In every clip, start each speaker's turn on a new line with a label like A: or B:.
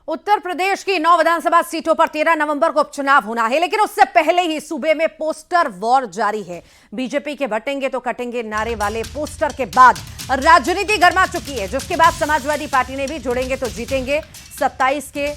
A: उत्तर प्रदेश की 9 विधानसभा सीटों पर 13 नवंबर को उपचुनाव होना है, लेकिन उससे पहले ही सूबे में पोस्टर वॉर जारी है। बीजेपी के बटेंगे तो कटेंगे नारे वाले पोस्टर के बाद राजनीति गर्मा चुकी है, जिसके बाद समाजवादी पार्टी ने भी जुड़ेंगे तो जीतेंगे 27 के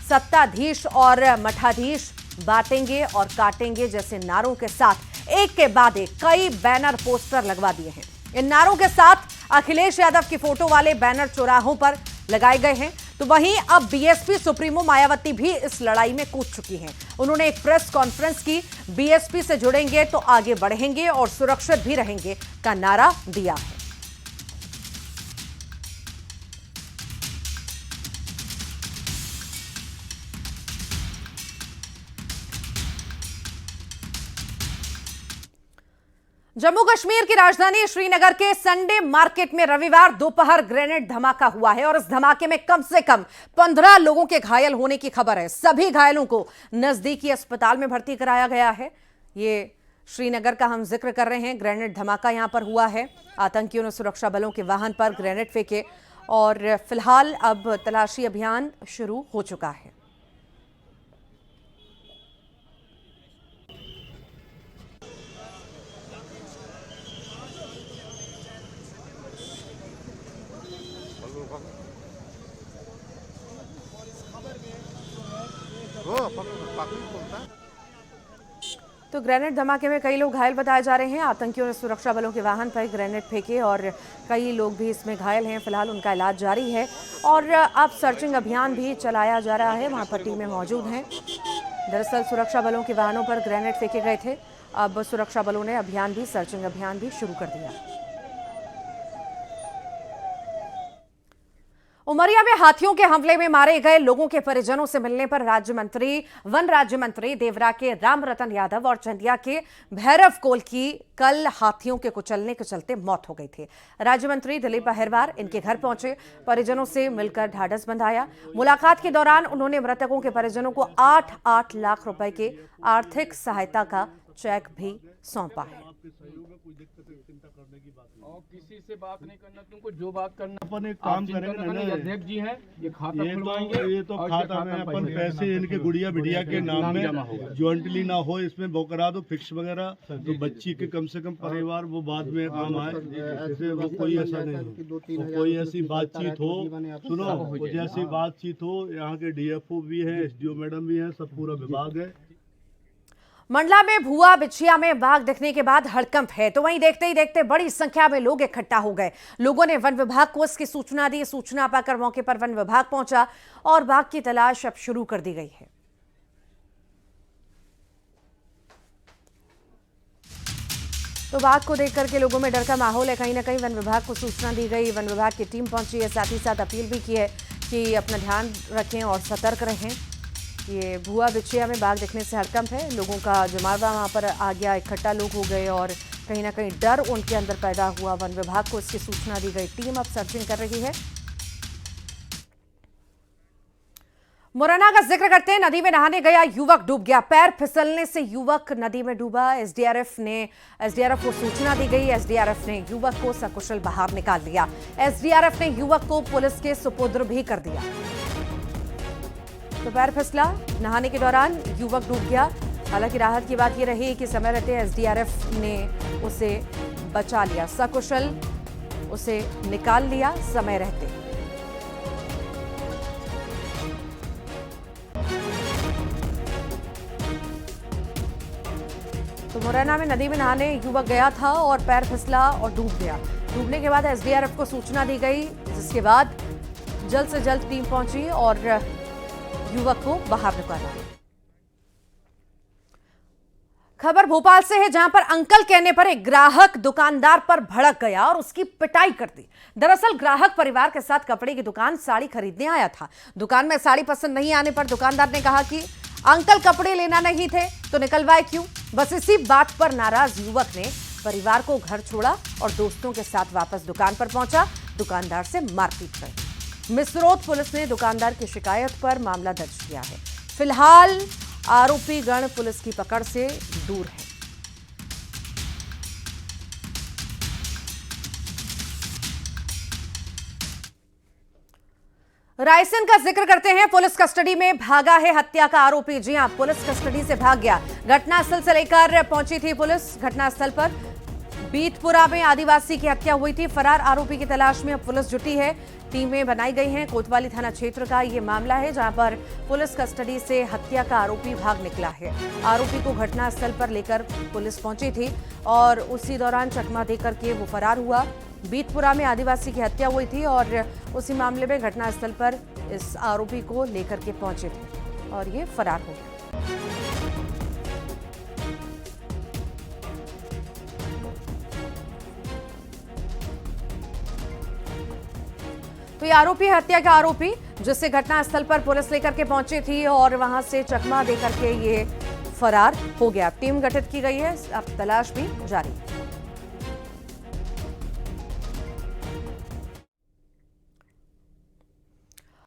A: सत्ताधीश और मठाधीश बांटेंगे और काटेंगे जैसे नारों के साथ एक के बाद एक कई बैनर पोस्टर लगवा दिए हैं। इन नारों के साथ अखिलेश यादव की फोटो वाले बैनर चौराहों पर लगाए गए हैं। तो वहीं अब बीएसपी सुप्रीमो मायावती भी इस लड़ाई में कूद चुकी हैं। उन्होंने एक प्रेस कॉन्फ्रेंस की, बीएसपी से जुड़ेंगे तो आगे बढ़ेंगे और सुरक्षित भी रहेंगे का नारा दिया है। जम्मू कश्मीर की राजधानी श्रीनगर के संडे मार्केट में रविवार दोपहर ग्रेनेड धमाका हुआ है और इस धमाके में कम से कम 15 लोगों के घायल होने की खबर है। सभी घायलों को नजदीकी अस्पताल में भर्ती कराया गया है। ये श्रीनगर का हम जिक्र कर रहे हैं। ग्रेनेड धमाका यहां पर हुआ है। आतंकियों ने सुरक्षा बलों के वाहन पर ग्रेनेड फेंके और फिलहाल अब तलाशी अभियान शुरू हो चुका है। तो ग्रेनेड धमाके में कई लोग घायल बताए जा रहे हैं। आतंकियों ने सुरक्षा बलों के वाहन पर ग्रेनेड फेंके और कई लोग भी इसमें घायल हैं। फिलहाल उनका इलाज जारी है और अब सर्चिंग अभियान भी चलाया जा रहा है। वहां पर टीमें मौजूद हैं। दरअसल सुरक्षा बलों के वाहनों पर ग्रेनेड फेंके गए थे। अब सुरक्षा बलों ने सर्चिंग अभियान भी शुरू कर दिया। उमरिया में हाथियों के हमले में मारे गए लोगों के परिजनों से मिलने पर वन राज्य मंत्री देवरा के रामरतन यादव और चंदिया के भैरव कोल की कल हाथियों के कुचलने के चलते मौत हो गई थी। राज्य मंत्री दिलीप अहिरवार इनके घर पहुंचे, परिजनों से मिलकर ढाढ़स बंधाया। मुलाकात के दौरान उन्होंने मृतकों के परिजनों को 8-8 लाख रुपए के आर्थिक सहायता का चेक भी सौंपा है।
B: और किसी से बात नहीं करना, तुमको जो बात करना अपन एक काम करेंगे। अध्यक्ष जी हैं, ये खाता खुलवाएंगे।
C: ये तो खाता में अपन पैसे इनके गुड़िया बिटिया के नाम में जॉइंटली ना हो, इसमें वो करा दो फिक्स वगैरह, तो बच्ची के कम से कम परिवार वो बाद में काम आए। ऐसे वो कोई ऐसा नहीं, कोई ऐसी बातचीत हो, सुनो कुछ ऐसी बातचीत हो। यहाँ के डीएफओ भी है, एसडीओ मैडम भी है, सब पूरा विभाग है।
A: मंडला में भुआ बिछिया में बाघ दिखने के बाद हड़कंप है, तो वहीं देखते ही देखते बड़ी संख्या में लोग इकट्ठा हो गए। लोगों ने वन विभाग को इसकी सूचना दी। सूचना पाकर मौके पर वन विभाग पहुंचा और बाघ की तलाश अब शुरू कर दी गई है। तो बाघ को देखकर के लोगों में डर का माहौल है। कहीं ना कहीं वन विभाग को सूचना दी गई, वन विभाग की टीम पहुंची है। साथ ही साथ अपील भी की है कि अपना ध्यान रखें और सतर्क रहें। ये भुआ बिछिया में बाघ दिखने से हड़कंप है। लोगों का जमावड़ा वहां पर आ गया, इकट्ठा लोग हो गए और कहीं ना कहीं डर उनके अंदर पैदा हुआ। वन विभाग को इसकी सूचना दी गई, टीम अब सर्चिंग कर रही है। मुरैना का जिक्र करते हैं। नदी में नहाने गया युवक डूब गया, पैर फिसलने से युवक नदी में डूबा। एसडीआरएफ को सूचना दी गई। एसडीआरएफ ने युवक को सकुशल बाहर निकाल लिया। एसडीआरएफ ने युवक को पुलिस के सुपुर्द भी कर दिया। तो पैर फिसला, नहाने के दौरान युवक डूब गया। हालांकि राहत की बात यह रही कि समय रहते एसडीआरएफ ने उसे बचा लिया, सकुशल उसे निकाल लिया समय रहते। तो मुरैना में नदी में नहाने युवक गया था और पैर फिसला और डूब गया। डूबने के बाद एसडीआरएफ को सूचना दी गई, जिसके बाद जल्द से जल्द टीम पहुंची और युवक को बाहर निकाला। खबर भोपाल से है, जहां पर अंकल कहने पर एक ग्राहक दुकानदार पर भड़क गया और उसकी पिटाई कर दी। दरअसल ग्राहक परिवार के साथ कपड़े की दुकान साड़ी खरीदने आया था। दुकान में साड़ी पसंद नहीं आने पर दुकानदार ने कहा कि अंकल कपड़े लेना नहीं थे तो निकलवाए क्यों। बस इसी बात पर नाराज युवक ने परिवार को घर छोड़ा और दोस्तों के साथ वापस दुकान पर पहुंचा। दुकानदार से मारपीट कर मिसरोद पुलिस ने दुकानदार की शिकायत पर मामला दर्ज किया है। फिलहाल आरोपी गण पुलिस की पकड़ से दूर है। रायसेन का जिक्र करते हैं। पुलिस कस्टडी में भागा है हत्या का आरोपी। जी हां, पुलिस कस्टडी से भाग गया। घटनास्थल से लेकर पहुंची थी पुलिस। घटनास्थल पर बीतपुरा में आदिवासी की हत्या हुई थी। फरार आरोपी की तलाश में अब पुलिस जुटी है। टीमें बनाई गई हैं। कोतवाली थाना क्षेत्र का ये मामला है, जहां पर पुलिस कस्टडी से हत्या का आरोपी भाग निकला है। आरोपी को घटनास्थल पर लेकर पुलिस पहुंची थी और उसी दौरान चकमा देकर के वो फरार हुआ। बीतपुरा में आदिवासी की हत्या हुई थी और उसी मामले में घटनास्थल पर इस आरोपी को लेकर के पहुंचे थे और ये फरार हो गया। तो ये आरोपी हत्या का आरोपी, जिससे घटनास्थल पर पुलिस लेकर के पहुंची थी और वहां से चकमा देकर के ये फरार हो गया। टीम गठित की गई है, अब तलाश भी जारी है।